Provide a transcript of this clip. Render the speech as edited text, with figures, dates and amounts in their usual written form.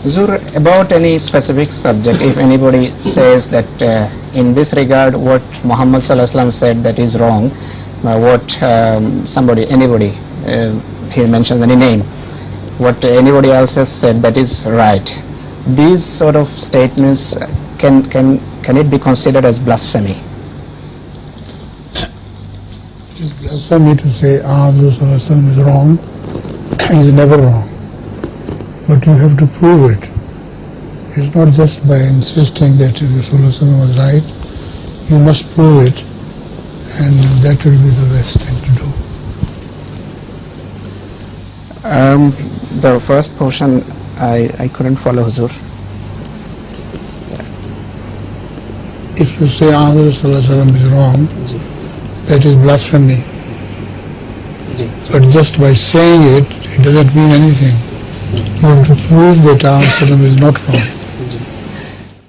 Huzur, about any specific subject, if anybody says that in this regard what Muhammad Sallallahu Alaihi Wasallam said that is wrong, anybody, he mentions any name, what anybody else has said that is right, these sort of statements, can it be considered as blasphemy? It is blasphemy to say Rasulullah is wrong. He is never wrong. But you have to prove it. It's not just by insisting that Rasulullah was right. You must prove it, and that will be the best thing to do. The first portion I couldn't follow, Huzur. If you say Rasulullah is wrong, that is blasphemy. But just by saying it, it doesn't mean anything. You have to prove that Rasulullah is not wrong.